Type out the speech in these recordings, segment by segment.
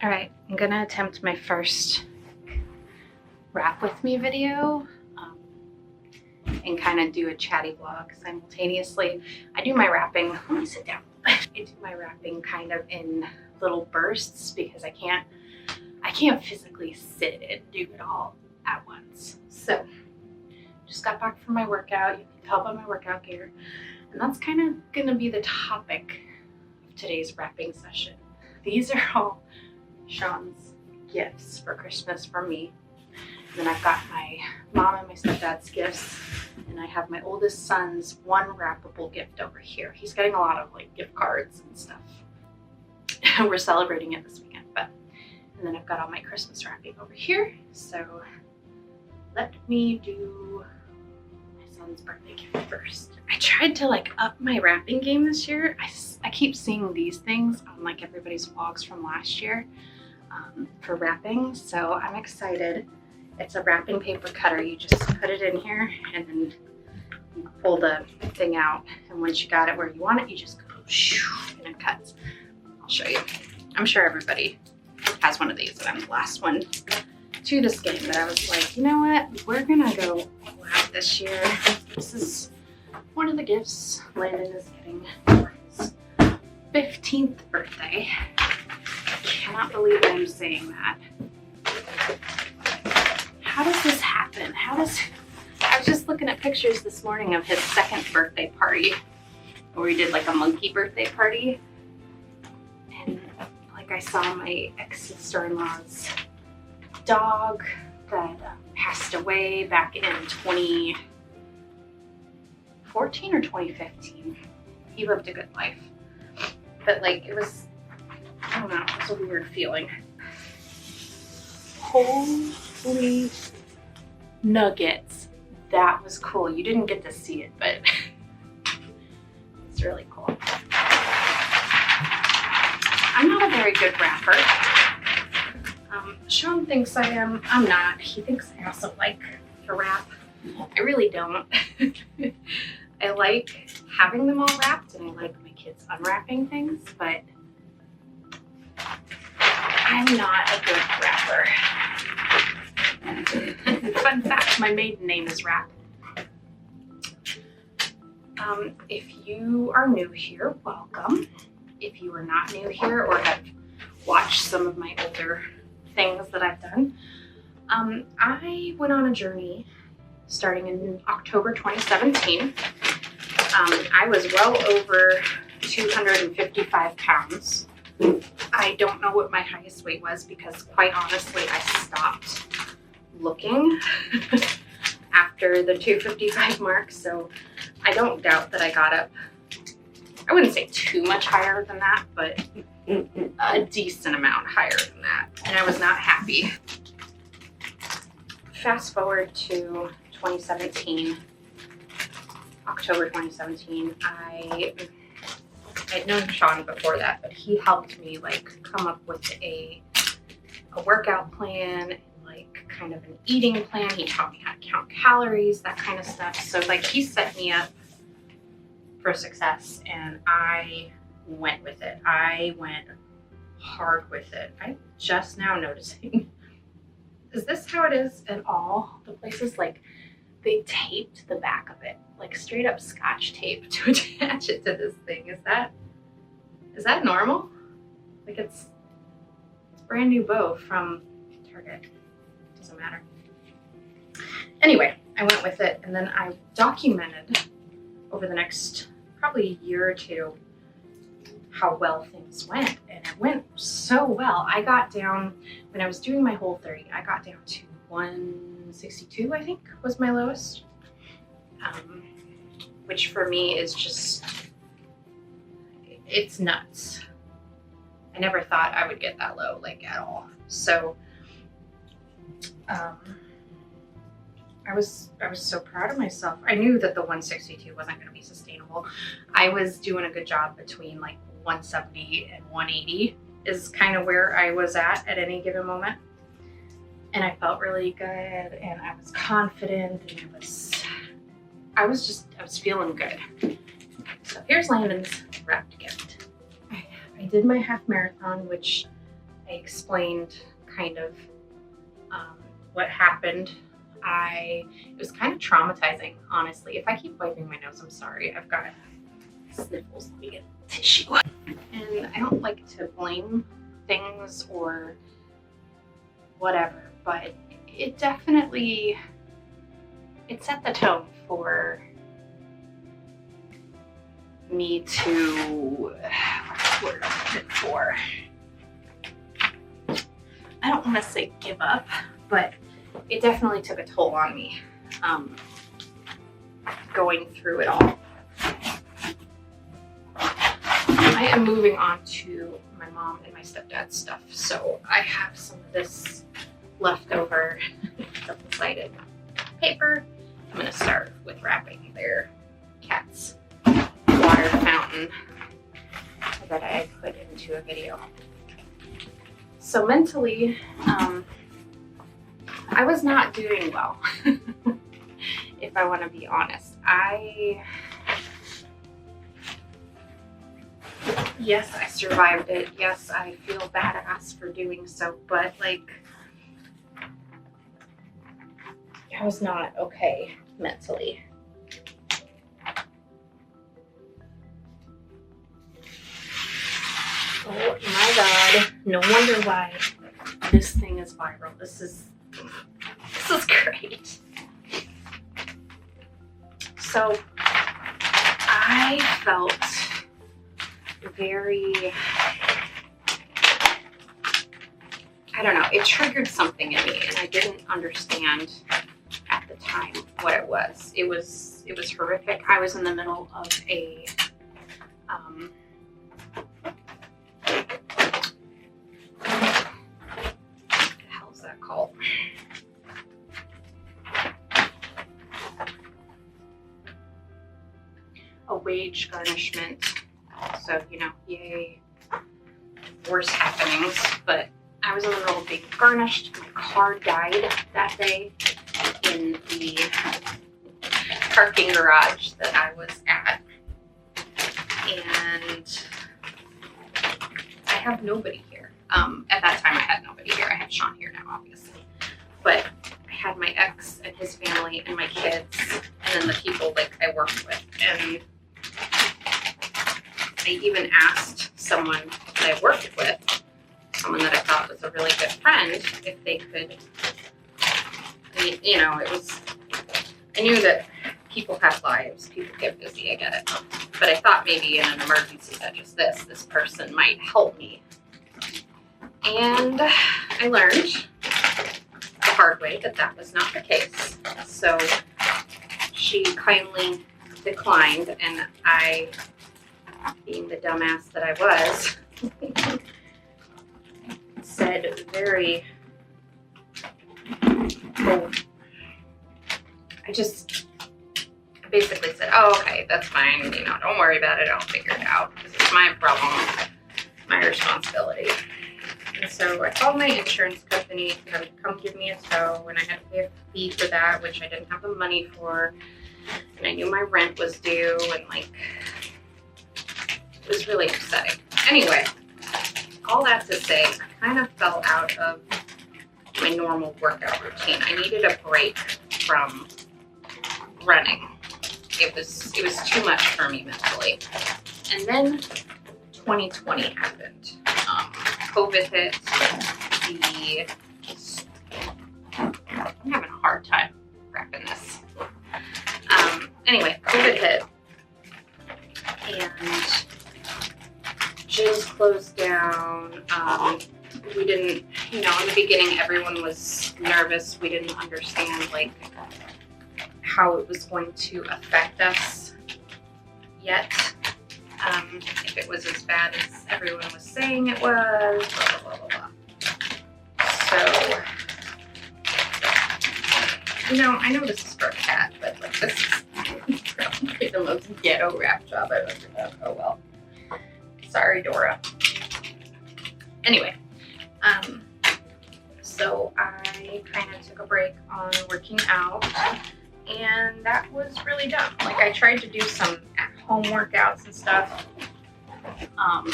All right, I'm gonna attempt my first wrap with me video and kind of do a chatty vlog simultaneously. I do my wrapping, let me sit down. I do my wrapping kind of in little bursts because I can't physically sit and do it all at once. So just got back from my workout. You can tell by my workout gear. And that's kind of gonna be the topic of today's wrapping session. These are all Sean's gifts for Christmas from me. And then I've got my mom and my stepdad's gifts. And I have my oldest son's one wrappable gift over here. He's getting a lot of like gift cards and stuff. We're celebrating it this weekend, and then I've got all my Christmas wrapping over here. So let me do my son's birthday gift first. I tried to like up my wrapping game this year. I keep seeing these things on like everybody's vlogs from last year for wrapping. So I'm excited. It's a wrapping paper cutter. You just put it in here and then you pull the thing out. And once you got it where you want it, you just go shoo, and it cuts. I'll show you. I'm sure everybody has one of these, and I'm the last one to this game. But I was like, you know what? We're gonna go all out this year. This is one of the gifts Landon is getting for his 15th birthday. I cannot believe I'm saying that. How does this happen? I was just looking at pictures this morning of his second birthday party, where we did like a monkey birthday party. And like I saw my ex-sister-in-law's dog that passed away back in 2014 or 2015. He lived a good life. But like it was, I don't know, it was a weird feeling. Holy nuggets. That was cool. You didn't get to see it, but it's really cool. I'm not a very good rapper. Sean thinks I am. I'm not. He thinks I also like to rap. I really don't. I like having them all wrapped and I like my kids unwrapping things, but I'm not a good rapper. Fun fact, my maiden name is Rap. If you are new here, welcome. If you are not new here or have watched some of my older things that I've done, I went on a journey starting in October 2017. I was well over 255 pounds. I don't know what my highest weight was because quite honestly, I stopped looking after the 255 mark. So I don't doubt that I got up, I wouldn't say too much higher than that, but a decent amount higher than that. And I was not happy. Fast forward to 2017, October 2017, I'd known Sean before that, but he helped me like come up with a workout plan, like kind of an eating plan. He taught me how to count calories, that kind of stuff. So like he set me up for success and I went with it. I went hard with it. I'm just now noticing, is this how it is at all the places? Like they taped the back of it, like straight up Scotch tape to attach it to this thing. Is that normal? Like it's brand new bow from Target. Doesn't matter. Anyway, I went with it and then I documented over the next probably a year or two how well things went, and it went so well. I got down, when I was doing my Whole30, I got down to 162, I think was my lowest, which for me is just, it's nuts. I never thought I would get that low, like at all. So I was so proud of myself. I knew that the 162 wasn't going to be sustainable. I was doing a good job between like 170 and 180 is kind of where I was at any given moment. And I felt really good and I was confident and I was feeling good. So here's Landon's wrapped gift. I did my half marathon, which I explained kind of what happened. It was kind of traumatizing, honestly. If I keep wiping my nose, I'm sorry. I've got sniffles. Let me get tissue. And I don't like to blame things or whatever, but it definitely, it set the tone for me to, what word I'm looking for? I don't want to say give up, but it definitely took a toll on me going through it all. I am moving on to my mom and my stepdad's stuff, so I have some of this leftover double-sided paper. I'm going to start with wrapping their cat's water fountain that I put into a video. So mentally, I was not doing well, if I want to be honest. Yes, I survived it. Yes, I feel badass for doing so, but like, I was not okay mentally. Oh my God, no wonder why this thing is viral. This is great. So I felt very, I don't know, it triggered something in me and I didn't understand at the time what it was. It was horrific. I was in the middle of a how's that called? A wage garnishment. So, you know, yay, worse happenings. But I was in the middle of being garnished. My car died that day in the parking garage that I was at. And I have nobody here. At that time I had nobody here. I have Sean here now, obviously. But I had my ex and his family and my kids and then the people like I worked with. And I even asked someone that I worked with, someone that I thought was a really good friend, if they could, you know, I knew that people have lives, people get busy, I get it. But I thought maybe in an emergency such as this person might help me. And I learned the hard way that that was not the case. So she kindly declined, and I, being the dumbass that I was, said very, I basically said, oh, okay, that's fine, you know, don't worry about it, I'll figure it out. This is my problem, my responsibility. And so I called my insurance company to have them come give me a tow, and I had to pay a fee for that, which I didn't have the money for, and I knew my rent was due, and like, it was really upsetting. Anyway, all that to say, I kind of fell out of my normal workout routine. I needed a break from running. It was too much for me mentally. And then 2020 happened. COVID hit. I'm having a hard time wrapping this. Anyway, COVID hit. And gyms closed down. We didn't, you know, in the beginning, everyone was nervous. We didn't understand, like, how it was going to affect us yet. If it was as bad as everyone was saying it was, blah, blah, blah, blah, blah. So, you know, I know this is for a cat, but like, this is probably the most ghetto wrap job I've ever done. Oh well. Sorry, Dora. Anyway, so I kind of took a break on working out, and that was really dumb. Like, I tried to do some at-home workouts and stuff, and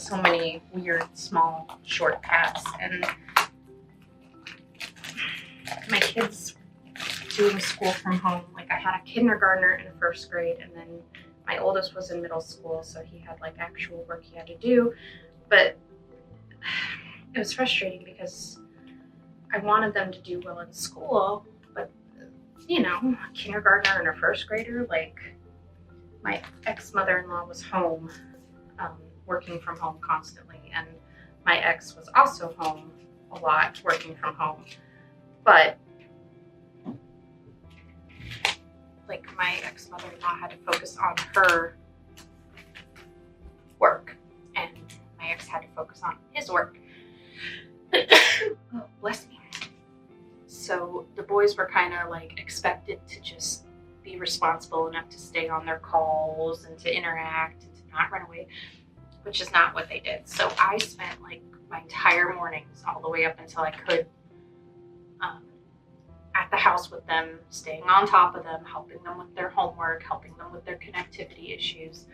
so many weird, small, short paths. And my kids doing school from home, like I had a kindergartner in first grade, and then my oldest was in middle school, so he had like actual work he had to do. But it was frustrating because I wanted them to do well in school, but you know, a kindergartner and a first grader, like my ex-mother-in-law was home, working from home constantly, and my ex was also home a lot, working from home. But like my ex-mother-in-law had to focus on her work, and my ex had to focus on his work. Oh, bless me. So the boys were kind of like expected to just be responsible enough to stay on their calls and to interact and to not run away, which is not what they did. So I spent like my entire mornings all the way up until I could at the house with them, staying on top of them, helping them with their homework, helping them with their connectivity issues.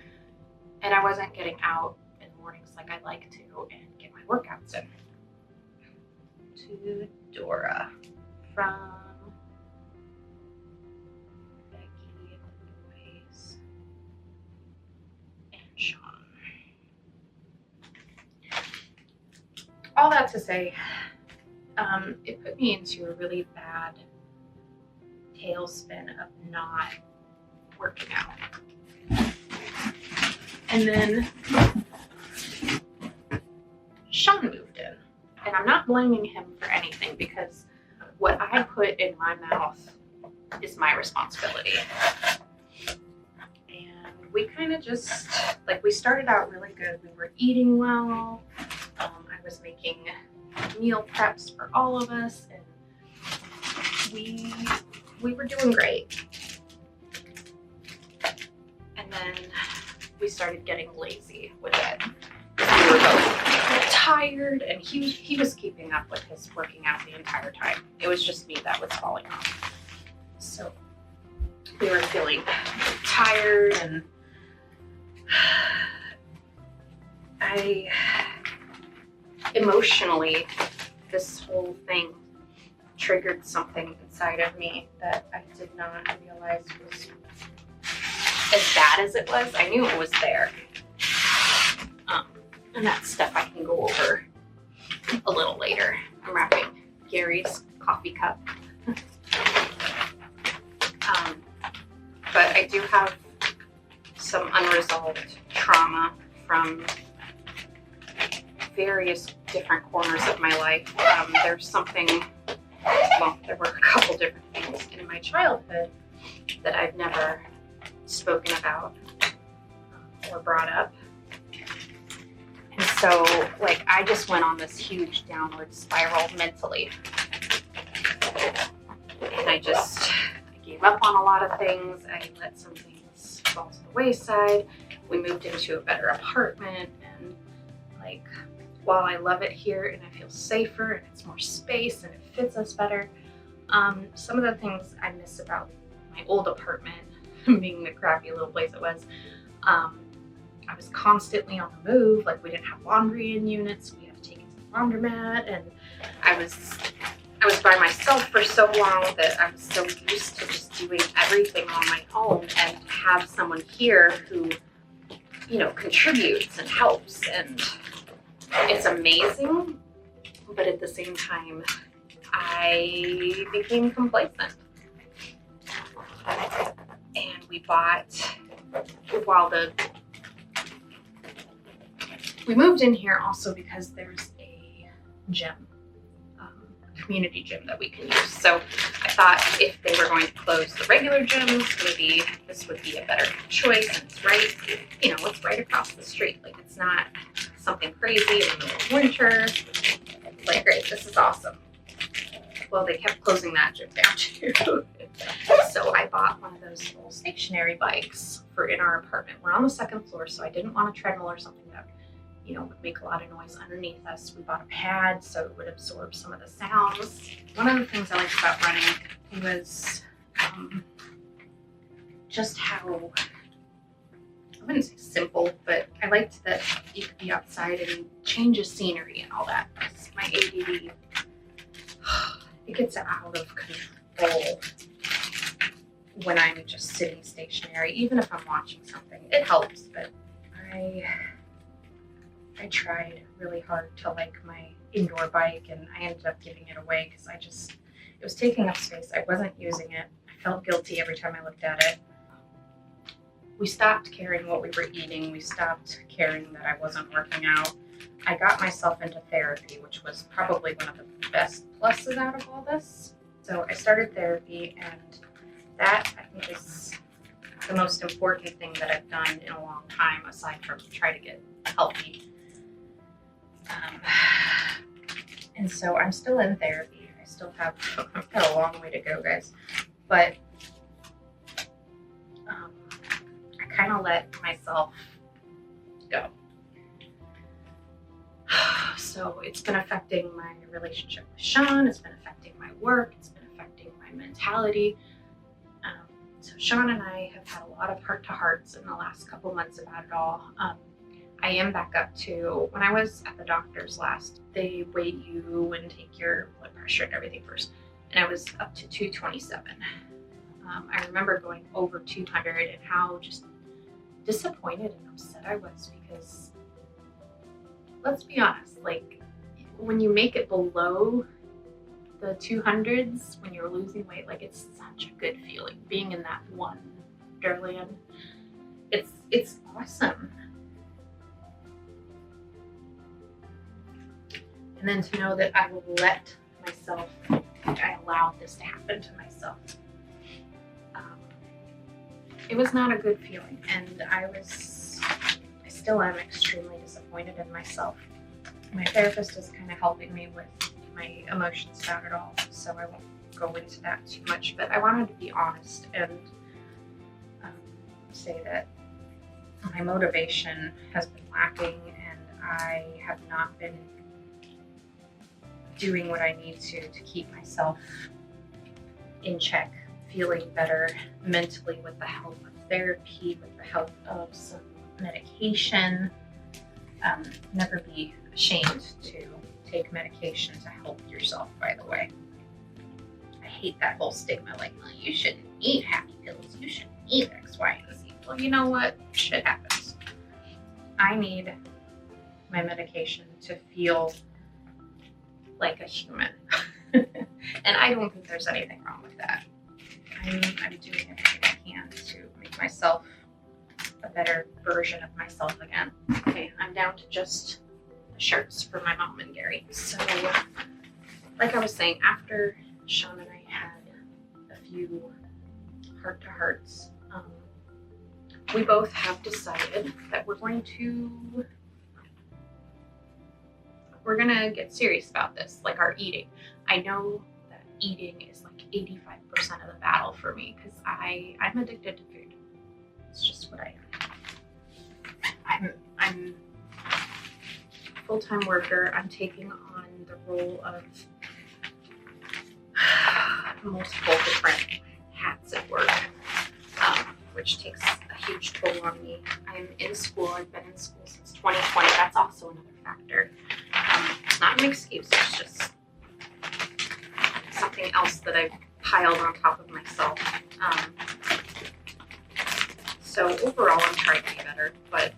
And I wasn't getting out in the mornings like I'd like to and get my workouts in. To Dora from Becky, the boys, and Sean. All that to say, it put me into a really bad tailspin of not working out. And then Sean moved in. And I'm not blaming him for anything, because what I put in my mouth is my responsibility. And we kind of just, like, we started out really good. We were eating well. I was making meal preps for all of us, and we were doing great. And then we started getting lazy with it. We were both tired, and he was keeping up with his working out the entire time. It was just me that was falling off. So we were feeling tired, and I emotionally, this whole thing triggered something inside of me that I did not realize was as bad as it was. I knew it was there. And that's stuff I can go over a little later. I'm wrapping Gary's coffee cup. But I do have some unresolved trauma from various different corners of my life. There's something, well, there were a couple different things in my childhood that I've never spoken about or brought up. And so, like, I just went on this huge downward spiral mentally. And I gave up on a lot of things. I let some things fall to the wayside. We moved into a better apartment, and like, while I love it here and I feel safer and it's more space and it fits us better, some of the things I miss about my old apartment, being the crappy little place it was, I was constantly on the move. Like, we didn't have laundry in units. We had to take it to the laundromat, and I was by myself for so long that I was so used to just doing everything on my own, and to have someone here who, you know, contributes and helps, and it's amazing. But at the same time, I became complacent. And we bought, we moved in here also because there's a gym, a community gym that we can use. So I thought if they were going to close the regular gyms, maybe this would be a better choice. And it's right, you know, it's right across the street. Like, it's not something crazy in the middle of winter. Like, great, this is awesome. Well, they kept closing that gym down too. So I bought one of those little stationary bikes for in our apartment. We're on the second floor, so I didn't want a treadmill or something that, you know, would make a lot of noise underneath us. We bought a pad so it would absorb some of the sounds. One of the things I liked about running was just how wouldn't say simple, but I liked that you could be outside and change the scenery and all that. Because my ADD, it gets out of control when I'm just sitting stationary, even if I'm watching something. It helps, but I tried really hard to like my indoor bike, and I ended up giving it away because it was taking up space. I wasn't using it. I felt guilty every time I looked at it. We stopped caring what we were eating. We stopped caring that I wasn't working out. I got myself into therapy, which was probably one of the best pluses out of all this. So I started therapy, and that I think is the most important thing that I've done in a long time, aside from try to get healthy. And so I'm still in therapy. I've got a long way to go, guys. But I kind of let myself go. So it's been affecting my relationship with Sean. It's been affecting my work. It's been affecting my mentality. So Sean and I have had a lot of heart-to-hearts in the last couple months about it all. I am back up to, when I was at the doctor's last, they weigh you and take your blood pressure and everything first. And I was up to 227. I remember going over 200 and how just disappointed and upset I was because, let's be honest, like when you make it below the 200s, when you're losing weight, like it's such a good feeling being in that wonderland. It's awesome. And then to know that I will let myself, I allowed this to happen to myself. It was not a good feeling, and I still am extremely disappointed in myself. My therapist is kind of helping me with my emotions about it all, so I won't go into that too much, but I wanted to be honest and say that my motivation has been lacking, and I have not been doing what I need to keep myself in check, feeling better mentally with the help of therapy, with the help of some medication. Never be ashamed to take medication to help yourself, by the way. I hate that whole stigma, like, well, you shouldn't eat happy pills, you shouldn't eat X, Y, and Z. Well, you know what? Shit happens. I need my medication to feel like a human. And I don't think there's anything wrong with that. I'm doing everything I can to make myself a better version of myself again. Okay, I'm down to just the shirts for my mom and Gary. So, like I was saying, after Sean and I had a few heart-to-hearts, we both have decided that we're gonna get serious about this, like our eating. I know that eating is like 85% of the battle for me because I'm addicted to food. It's just what I am. I'm a full-time worker. I'm taking on the role of multiple different hats at work, which takes a huge toll on me. I'm in school. I've been in school since 2020. That's also another factor. It's not an excuse. It's just something else that I've piled on top of myself. So overall, I'm trying to be better, but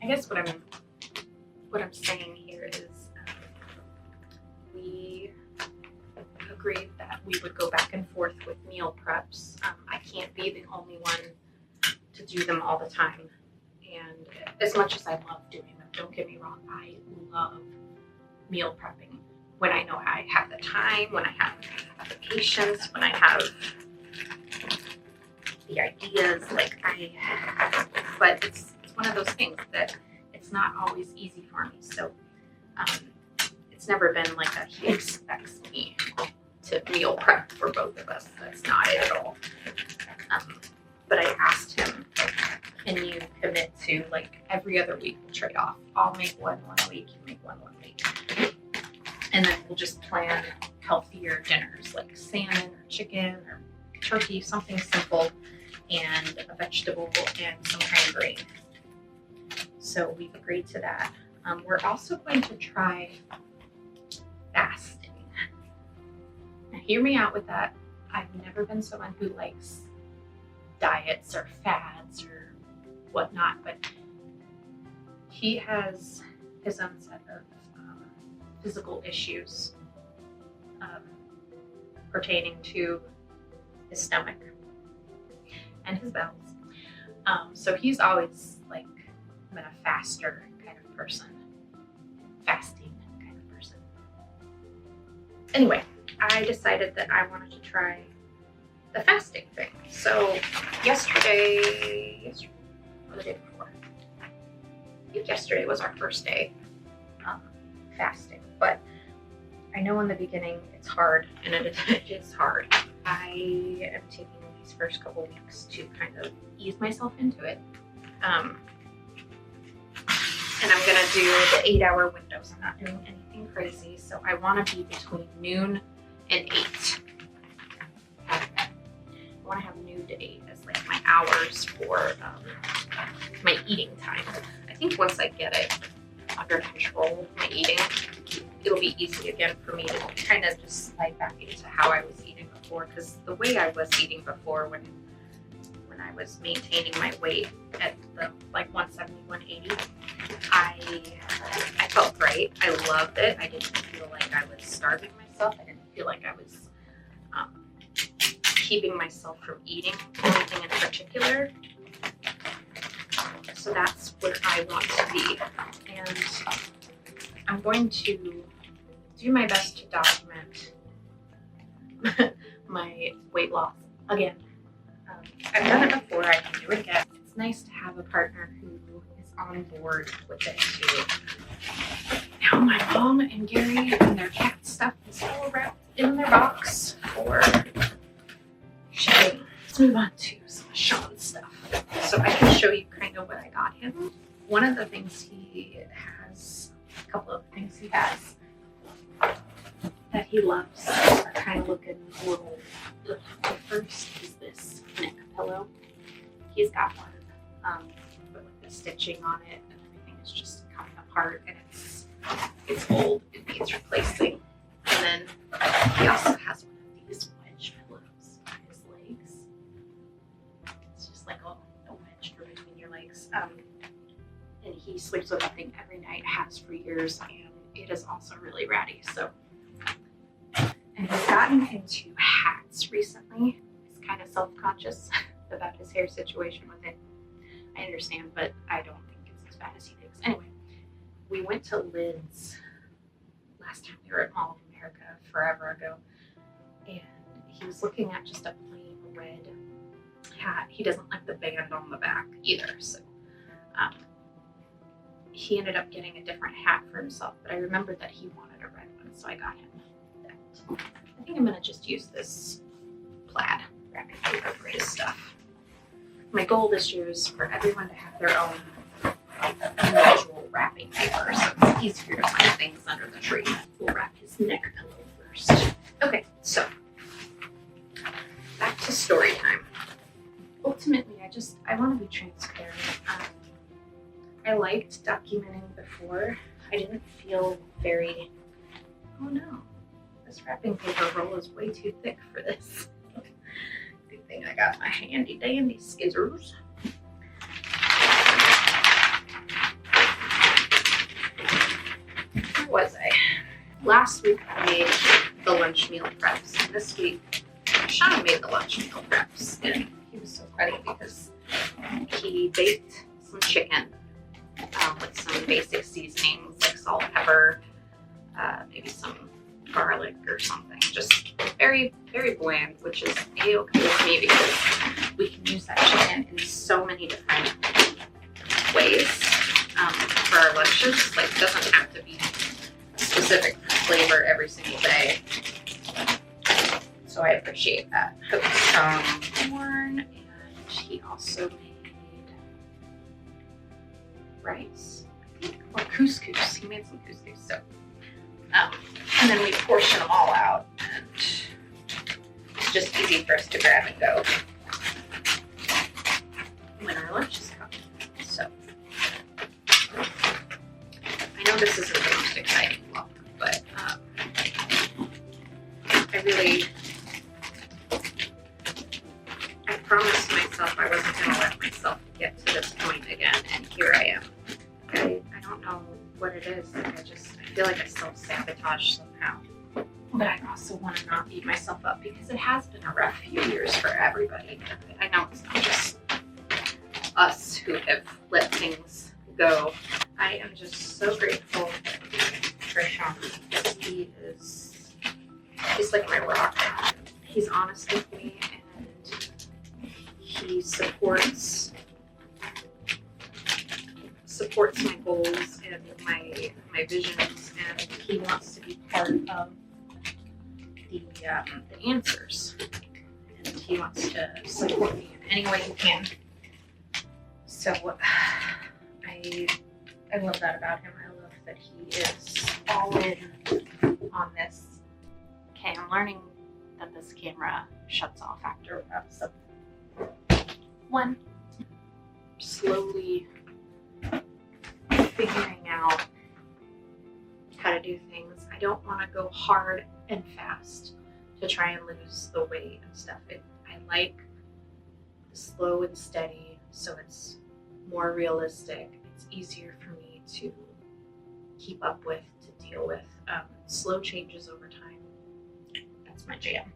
I guess what I'm saying here is we agreed that we would go back and forth with meal preps. I can't be the only one to do them all the time. And as much as I love doing them, don't get me wrong, I love meal prepping when I know I have the time, when I have the patience, when I have the ideas, but it's one of those things that it's not always easy for me. So it's never been like a he expects me to meal prep for both of us. That's not it at all. But I asked him, can you commit to like every other week we'll trade off? I'll make one week, you make one week. And then we'll just plan healthier dinners like salmon or chicken or turkey, something simple, and a vegetable and some cranberry. So we've agreed to that. We're also going to try fasting. Now hear me out with that. I've never been someone who likes diets or fads or whatnot, but he has his own set of physical issues pertaining to his stomach and his bowels. So he's always like been a faster kind of person, fasting kind of person. Anyway, I decided that I wanted to try the fasting thing. So yesterday or the day before, I think yesterday was our first day fasting, but I know in the beginning it's hard, and it is hard. I am taking these first couple weeks to kind of ease myself into it. And I'm gonna do the 8-hour windows. I'm not doing anything crazy, so I want to be between noon and 8. I want to have noon to 8 as like my hours for my eating time. I think once I get it under control, my eating, it'll be easy again for me to kind of just slide back into how I was eating before, because the way I was eating before when I was maintaining my weight at the like 170, 180, I felt great. I loved it. I didn't feel like I was starving myself. I didn't feel like I was keeping myself from eating anything in particular. So that's where I want to be. And I'm going to do my best to document my weight loss again. I've done it before, I can do it again. It's nice to have a partner who is on board with it too. Now my mom and Gary and their cat stuff is all wrapped in their box for shipping. Let's move on to some of Sean's stuff. So I can show you kind of what I got him. One of the things he has, a couple of things he has that he loves are kind of looking a little. The first is this neck pillow. He's got one, but with the stitching on it and everything is just coming apart, and it's old. It needs replacing. And then he also has one of these wedge pillows on his legs. It's just like a wedge for between your legs. And he sleeps with that thing every night, has for years, and it is also really ratty. So, and he's gotten into hats recently. He's kind of self-conscious about his hair situation with it. I understand, but I don't think it's as bad as he thinks. Anyway, we went to Lid's last time we were at Mall of America forever ago, and he was looking at just a plain red hat. He doesn't like the band on the back either, so he ended up getting a different hat for himself, but I remembered that he wanted a red one, so I got him that. I think I'm gonna just use this plaid wrapping paper for his stuff. My goal this year is for everyone to have their own individual wrapping paper, so it's easier to find things under the tree. We'll wrap his neck pillow first. Okay, so back to story time. Ultimately, I want to be transparent. I liked documenting before. I didn't feel very, oh no, this wrapping paper roll is way too thick for this. Good thing I got my handy dandy scissors. Where was I? Last week I made the lunch meal preps, and this week Sean made the lunch meal preps, and he was so funny because he baked some chicken with some basic seasonings like salt, pepper, maybe some garlic or something. Just very, very bland, which is A-okay with me because we can use that chicken in so many different ways for our lunches. Like, it doesn't have to be a specific flavor every single day. So I appreciate that. Cooked some corn, and he also made rice, I think, or couscous. He made some couscous. So, and then we portion them all out, and it's just easy for us to grab and go when our lunch is coming. So I know this isn't the most exciting vlog, but I promised myself I wasn't going to let myself get to this point again, and here I am. I don't know what it is. Like I feel like I self-sabotage somehow. But I also want to not beat myself up because it has been a rough few years for everybody. I know it's not just us who have let things go. I am just so grateful for Sean because he's like my rock. He's honest with me and he supports my goals and my visions, and he wants to be part of the answers, and he wants to support me in any way he can. So I love that about him. I love that he is all in on this. Okay, I'm learning that this camera shuts off after about one. Slowly figuring out how to do things. I don't want to go hard and fast to try and lose the weight and stuff. I like the slow and steady, so it's more realistic. It's easier for me to keep up with, to deal with. Slow changes over time. That's my jam.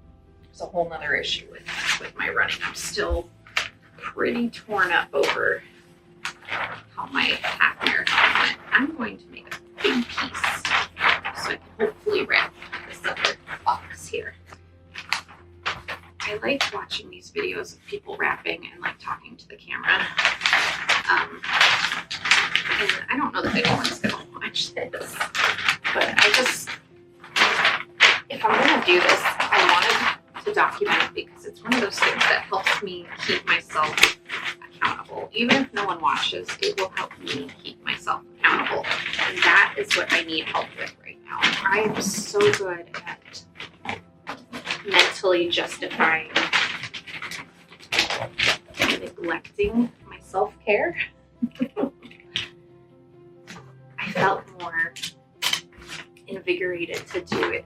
There's a whole nother issue with my running. I'm still pretty torn up over how my half marathon went. I'm going to make a big piece so I can hopefully wrap this other box here. I like watching these videos of people rapping and like talking to the camera. And I don't know that anyone's gonna watch this, but if I'm gonna do this, I wanted to document it because it's one of those things that helps me keep myself accountable. Even if no one watches, it will help me keep myself accountable. And that is what I need help with right now. I am so good at mentally justifying neglecting my self-care. I felt more invigorated to do it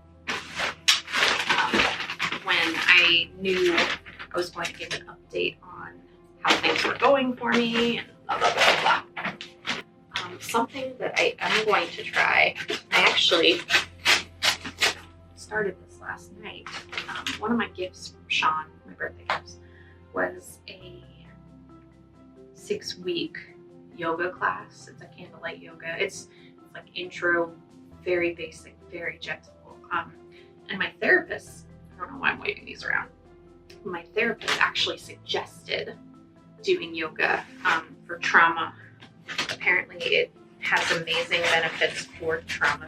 when I knew I was going to give an update on how things were going for me and blah, blah, blah, blah. Something that I am going to try, I actually started this last night. One of my gifts from Sean, my birthday gifts, was a 6-week yoga class. It's a candlelight yoga. It's like intro, very basic, very gentle. And my therapist, I don't know why I'm waving these around. My therapist actually suggested doing yoga for trauma. Apparently it has amazing benefits for trauma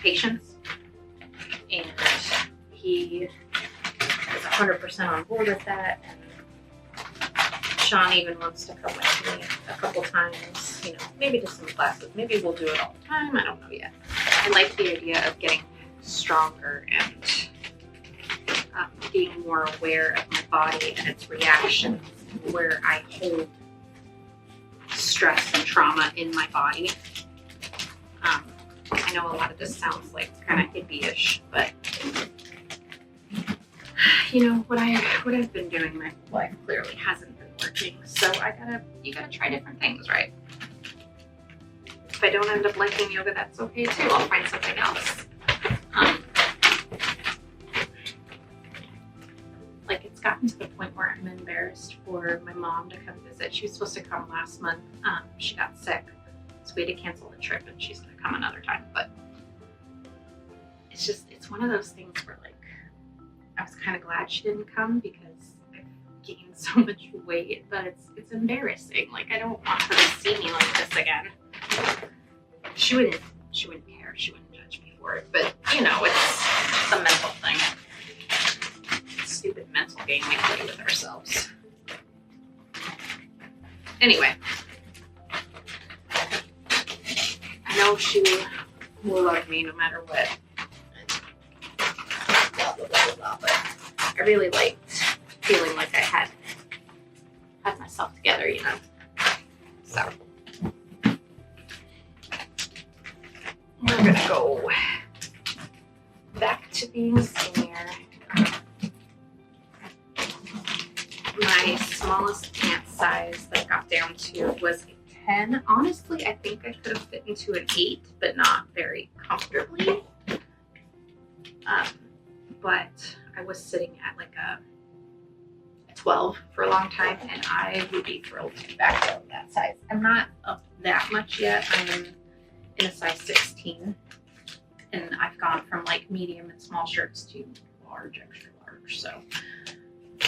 patients. And he is 100% on board with that. And Sean even wants to come with me a couple times, maybe to some classes. Maybe we'll do it all the time. I don't know yet. I like the idea of getting stronger and being more aware of my body and its reactions, and where I hold stress and trauma in my body. I know a lot of this sounds like kind of hippie-ish, but what I've been doing my whole life clearly hasn't been working. So you gotta try different things, right? If I don't end up liking yoga, that's okay too. I'll find something else. It's gotten to the point where I'm embarrassed for my mom to come visit. She was supposed to come last month. She got sick, so we had to cancel the trip, and she's gonna come another time. But it's one of those things where I was kind of glad she didn't come because I've gained so much weight, but it's embarrassing. I don't want her to see me like this again. She wouldn't care. She wouldn't judge me for it. But it's a mental thing. Stupid mental game we play with ourselves. Anyway, I know she will love me no matter what. Blah, blah, blah, blah, blah, but I really liked feeling like I had myself together, you know. So we're gonna go back to being senior. My smallest pant size that I got down to was a 10. Honestly, I think I could have fit into an 8, but not very comfortably. But I was sitting at like a 12 for a long time, and I would be thrilled to be back down to that size. I'm not up that much yet. I'm in a size 16, and I've gone from like medium and small shirts to large, extra large. So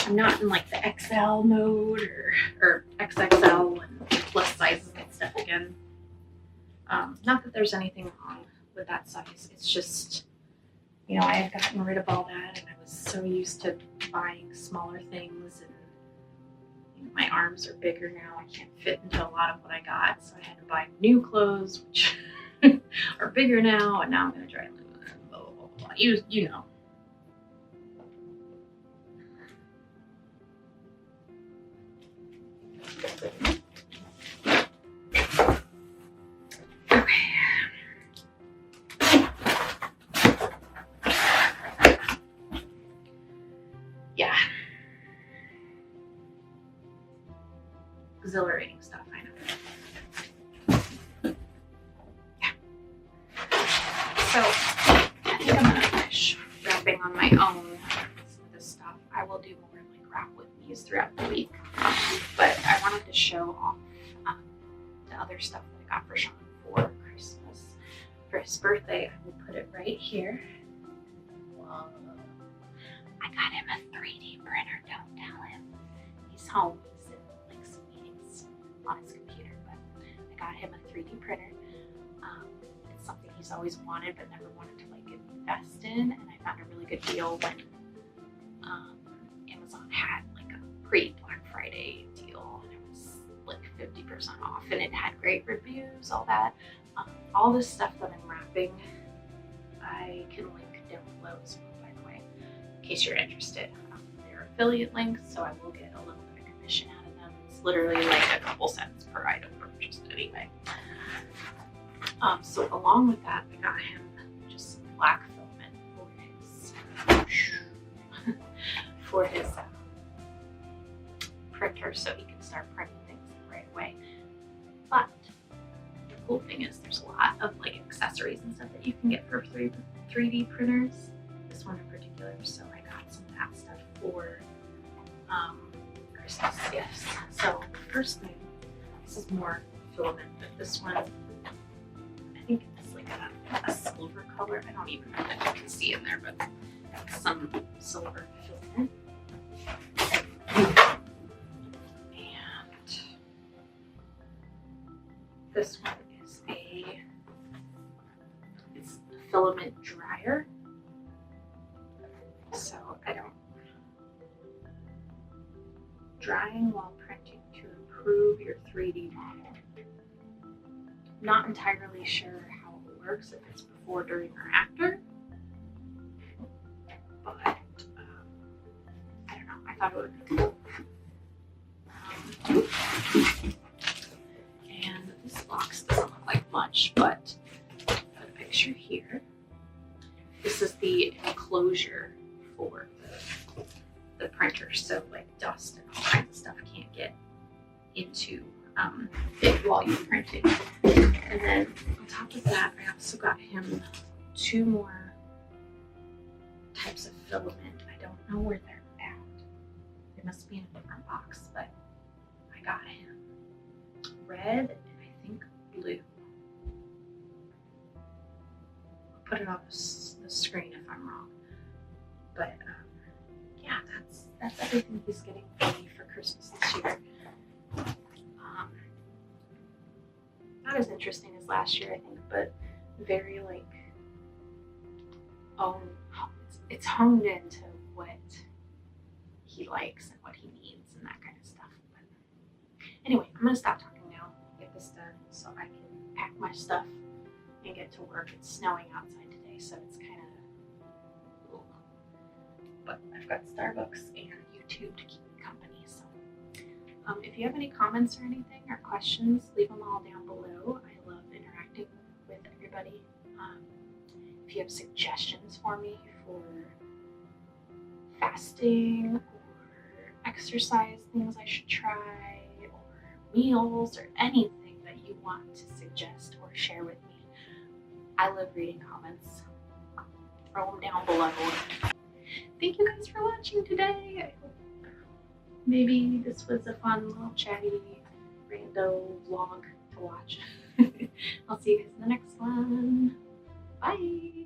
I'm not in like the XL mode or XXL and plus sizes and stuff again. Not that there's anything wrong with that size. It's just, you know, I had gotten rid of all that, and I was so used to buying smaller things, and you know, my arms are bigger now. I can't fit into a lot of what I got, so I had to buy new clothes, which are bigger now, and now I'm gonna try and blah, blah, blah, blah. You know. Yeah. Exhilarating stuff, I know. Yeah. So I think I'm gonna finish wrapping on my own some of this stuff. I will do more like wrap with me's throughout the week. But I wanted to show off the other stuff that I got for Sean for Christmas. For his birthday, I will put it right here. Whoa. I got him a 3D printer, don't tell him. He's home, he's in like some meetings on his computer, but I got him a 3D printer. It's something he's always wanted but never wanted to like invest in, and I found a really good deal when Amazon had like a pre-Black Friday deal, and it was like 50% off, and it had great reviews, all that. All this stuff that I'm wrapping, I can link down below as well, by the way, in case you're interested. They're affiliate links, so I will get a little bit of commission out of them. It's literally like a couple cents per item purchased anyway. So along with that, I got him just some black filament for his printer, so he can start printing things right away. But the cool thing is there's a lot of like accessories and stuff that you can get for 3D printers. This one in particular, so I got some of that stuff for Christmas gifts. So the first thing, this is more filament, but this one, I think it's like a silver color. I don't even know if you can see in there, but some silver filament. And this one is it's a filament dryer. So I don't, drying while printing to improve your 3D model. Not entirely sure how it works, if it's before, during, or after, but I don't know, I thought it would be cool. And this box doesn't look like much, but I've got a picture here. This is the enclosure for the printer, so like dust and all kinds of stuff can't get into it while you're printing. And then on top of that, I also got him 2 more types of filament. I don't know where they're at. They must be in a different box, but I got him red and I think blue. I'll put it on the screen if I'm wrong. But yeah, that's everything he's getting for me for Christmas this year. Not as interesting as last year, I think, but very like, it's honed into what he likes and what he needs and that kind of stuff. But anyway, I'm gonna stop talking now, get this done so I can pack my stuff and get to work. It's snowing outside today, so it's kind of cool. but I've got Starbucks and YouTube to keep me company. So if you have any comments or anything or questions, leave them all down below. I love interacting with everybody. If you have suggestions for me for fasting or exercise things I should try or meals or anything that you want to suggest or share with me, I love reading comments. Throw them down below. Thank you guys for watching today. I hope maybe this was a fun little chatty rando vlog to watch. I'll see you guys in the next one. Bye.